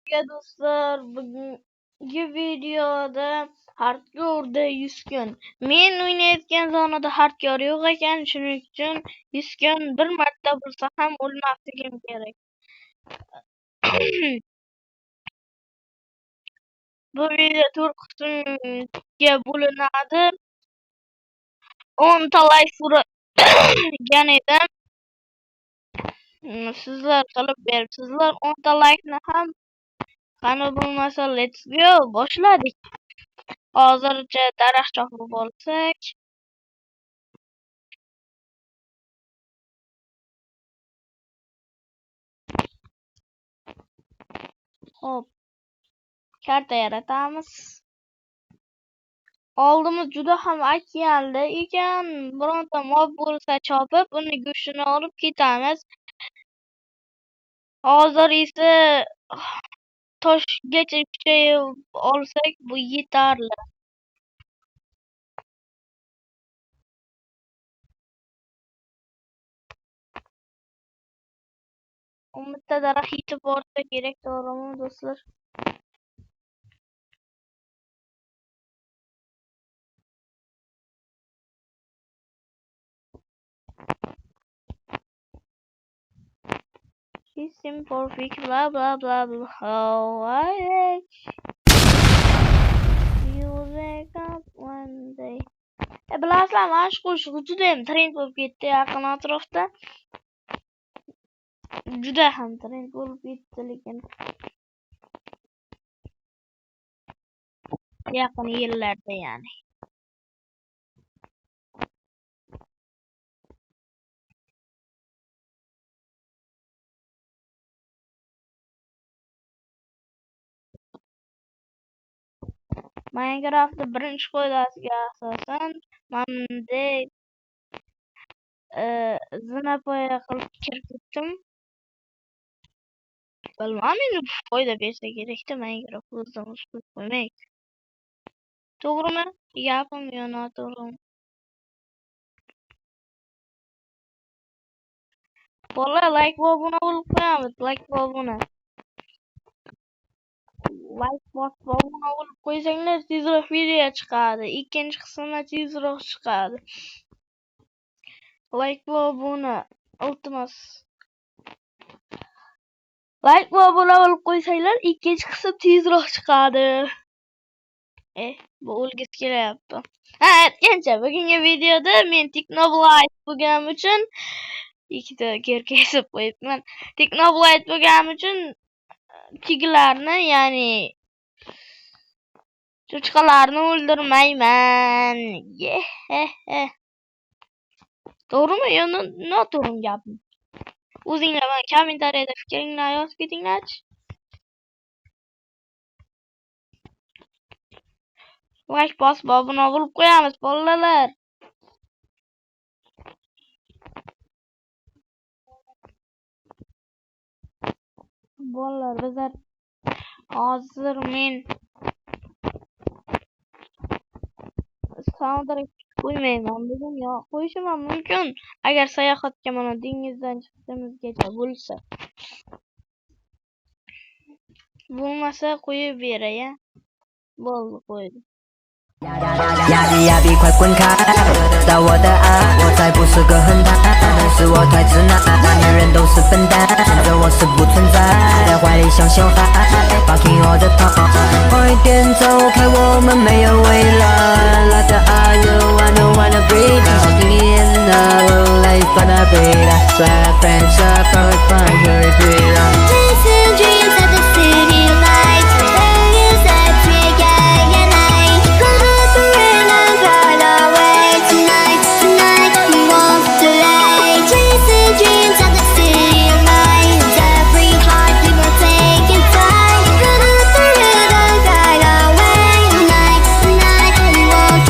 sizlarga do'stlar. Bugungi videoda hardcore'da 100 kun. Men o'ynayotgan zonada hardcore yo'q ekan, shuning uchun 100 kun bir marta bo'lsa ham o'lmasligim kerak. Bu video 4 qismga bo'linadi. 10 ta like so'ragan edim. Sizlar qilib beribsizlar 10 ta like'ni ham. Qani bo'lmasa let's go, boshladik. Hozircha daraxt chopib olsak. Hop. Karta yaratamiz. Oldimiz juda ham okeanli ekan. Bironta mob bo'lsa chopib, uni go'shtini olib ketamiz. Hozir esa toshgacha kuchayib olsak bu yetarli. Bitta daraxt yetib borsa kerak, to'g'rimi do'stlar? She's imperfect, blah blah blah blah. How I wish you wake up one day. Bilasizlar, mana shu qo'shiq juda ham trend bo'lib ketdi yaqin atrofda. Juda ham trend bo'lib ketdi, lekin yaqin yillarda ya'ni. Minecraft'da birinchi qoidasiga asosan bunday zinapoya qilib kiritdim. Bilmadim, foyda bersa kerakda Minecraft o'zidan qo'yib qo'ymaydi. To'g'rimi? Gapim yo noto'g'rimi? Bola, like va obuna bo'lib qo'yamiz. Like va obuna. Like bosib obuna bo'lib qo'ysanglar tezroq video chiqadi. Ikkinchi qismi tezroq chiqadi. Like va obuna iltimos. Like va obuna bo'lib qo'ysanglar ikkinchi qism tezroq chiqadi. Bu o'lgisi kelyapti. Aytgancha bugungi videoda men Technoblade bo'lganim uchun ikkita gerka yasab qo'yibman. Technoblade bo'lganim uchun tiglarni, ya'ni cho'chqalarni o'ldirmayman. To'g'rimi yo noto'g'rimi gapim? O'zinglar mana kommentariyada fikringlarni yozib ketinglarchi. Like bosib obuna bo'lib qo'yamiz bolalar. Bolalar, bizlar hozir men soundtrack qo'ymayman. Bugun yo qo'yishim ham mumkin agar sayohatga mana dengizdan chiqishimizgacha bo'lsa. Bo'lmasa qo'yib beray, bo'ldi, qo'ydim. 压力压力快滚开，得到我的爱，我才不是个狠蛋，但是我太直男，男人都是笨蛋，现在我是不存在，在怀里像小孩 ，fucking all the time， 快点走开，我们没有未来。Like the I don't wanna breathe， 好听一点的 ，Let's gonna breathe， Flat French perfect fine， 可以 breathe。Chasing dreams at the city lights， values that trigger your night。 Tonight we won't delay. Chasing dreams at the city lights. Every heart we will take in time. Gonna the rhythm guide our way. Tonight we won't.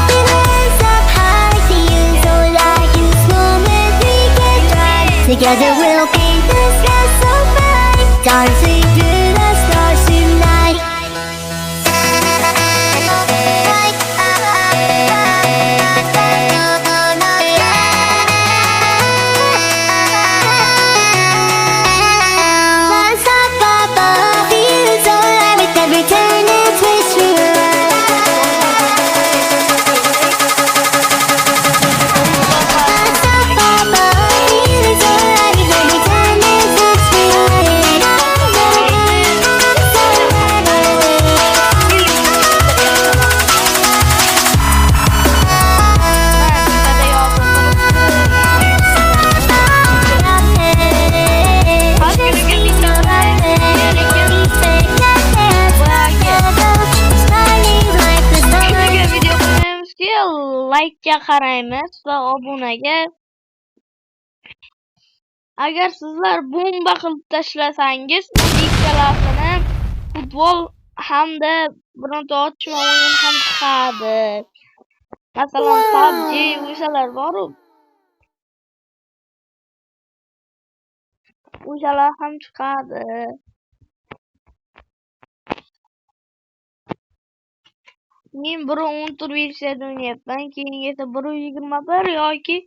We rise up high, see you so light. In this moment we can rise. Together we'll paint the sky so bright. like'ga qaraymiz va obunaga. Agar sizlar bomba qilib tashlasangiz, ikkalasini futbol hamda bironta otishma o'yin ham chiqadi. Masalan, PUBG o'shalar bor-ku. O'shalar ham chiqadi. Men 1.10 versiyada o'ynayapman. Keyin esa 1.21 yoki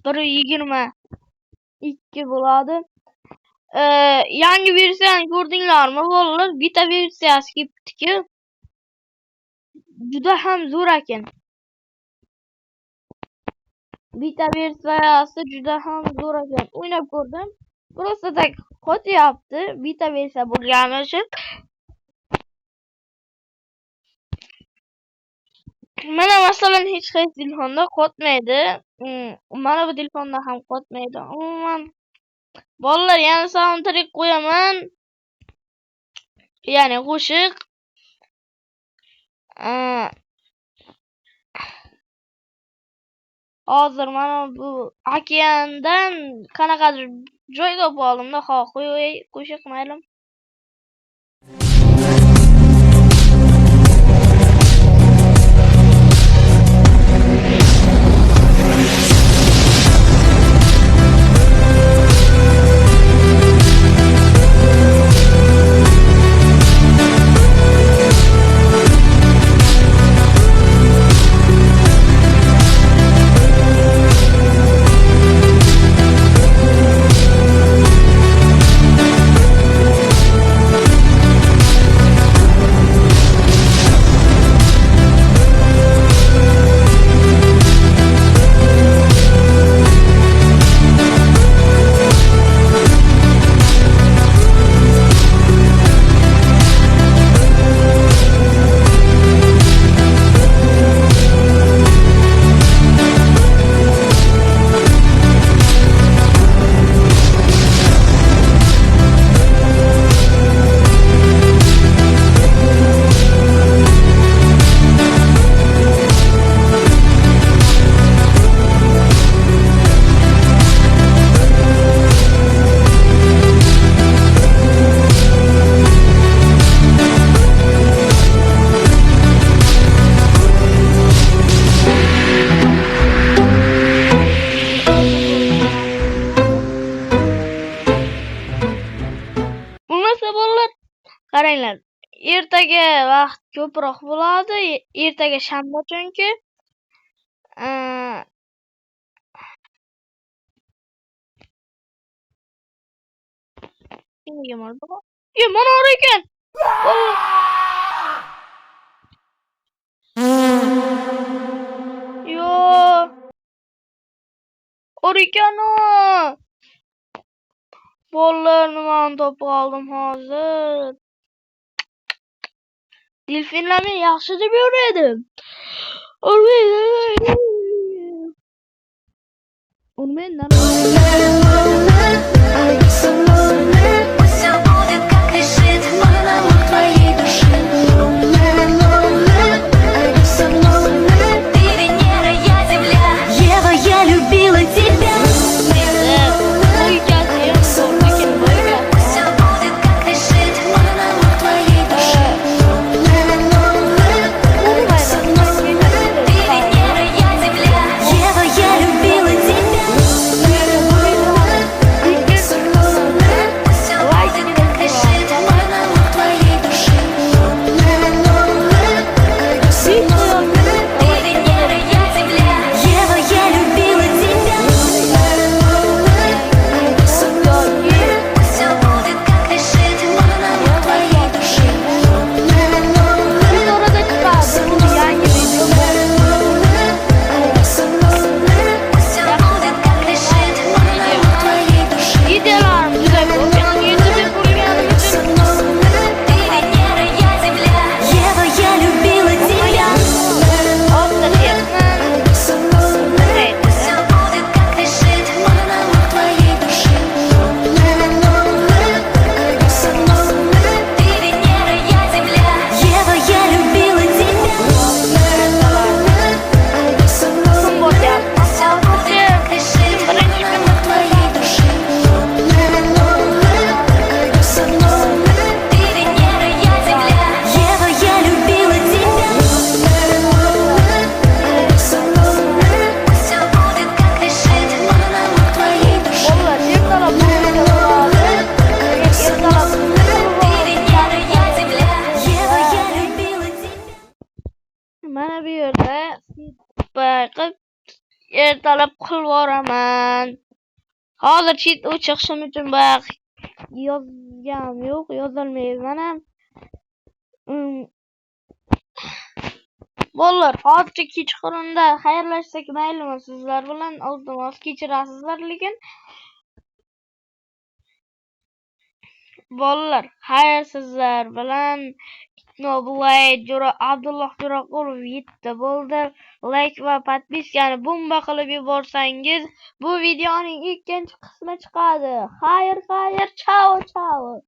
1.22 bo'ladi. Yangi versiyani ko'rdinglarmi bolalar? Beta versiyasi kelibdi-ku. Juda ham zo'r ekan. Beta versiyasi juda ham zo'r ekan. O'ynab ko'rdim. Просто tak qotyapti. Beta versiya bo'lgani uchun. Mana masalan hech qaysi telefonda qotmaydi. Mana bu telefonda ham qotmaydi. Umuman bolalar yana soundtrack qo'yaman. Ya'ni qo'shiq. Hozir mana bu okeandan qanaqadir joyga oldimda, qo'yay qo'shiq mayli. Qaranglar, ertaga vaqt ko'proq bo'ladi. Ertaga shanba chunki. Nega bo'ldi? Mana ora ekan. Yo. Ora ekanu. Bolalar nimani topib oldim hozir. Delfinlarni yaxshi deb yuradim. Urmaydi. ertalab qilib yuboraman. Hozir cheat chiqishim uchun baq yozgam yo'q, yozolmayman ham. Bolalar, hozircha kechqurunda xayrlashsak maylimi sizlar bilan? Iltimos kechirasizlar lekin. Bolalar, xayr sizlar bilan. Abdulloh Jo'raqulov 7 bo'ldi. Like va podpiskani bomba qilib yuborsangiz, bu videoning ikkinchi qismi chiqadi. Xayr, chao.